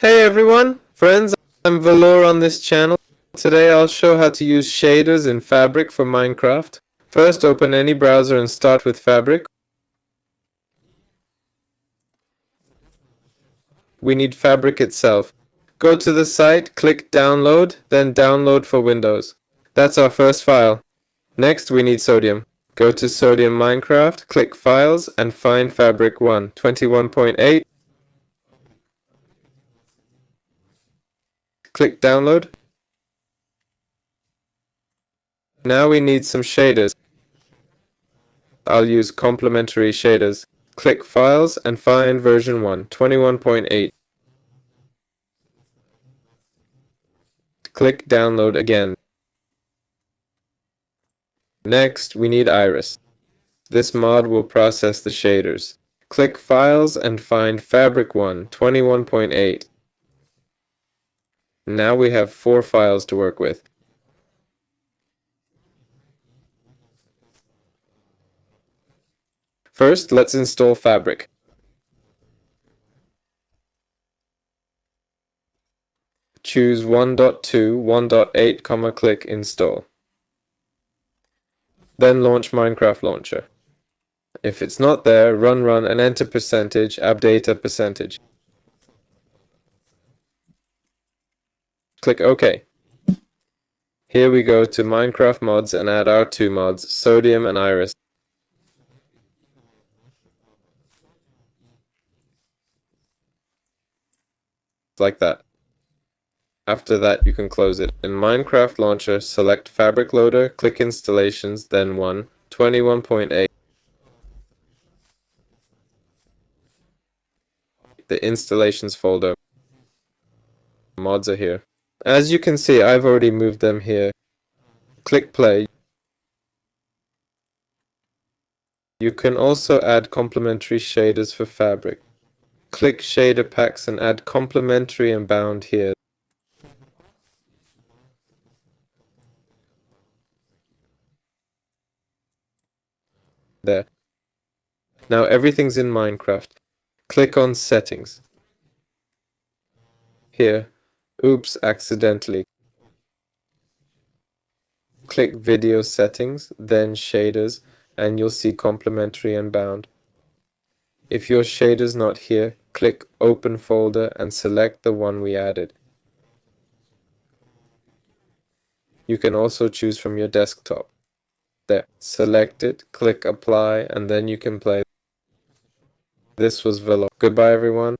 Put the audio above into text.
Hey everyone, friends, I'm Valor on this channel. Today I'll show how to use shaders in Fabric for Minecraft. First, open any browser and start with Fabric. We need Fabric itself. Go to the site, click Download, then Download for Windows. That's our first file. Next, we need Sodium. Go to Sodium Minecraft, click Files, and find Fabric 1, 21.8. Click Download. Now we need some shaders. I'll use complementary shaders. Click Files and find version 1, 21.8. Click Download again. Next, we need Iris. This mod will process the shaders. Click Files and find Fabric 1, 21.8. Now we have 4 files to work with. First, let's install Fabric. Choose 1.2, 1.8, click Install. Then launch Minecraft Launcher. If it's not there, run and enter %, Click OK. Here we go to Minecraft mods and add our 2 mods, Sodium and Iris. Like that. After that, you can close it. In Minecraft Launcher, select Fabric Loader, click Installations, then 1, 21.8. The Installations folder. Mods are here. As you can see, I've already moved them here. Click Play. You can also add complementary shaders for Fabric. Click Shader Packs and add complementary and bound here. There. Now everything's in Minecraft. Click on Settings. Here. Oops, accidentally. Click Video Settings, then Shaders, and you'll see Complementary and Bound. If your shader's not here, click Open Folder and select the one we added. You can also choose from your desktop. There, select it, click Apply, and then you can play. This was Velo. Goodbye everyone.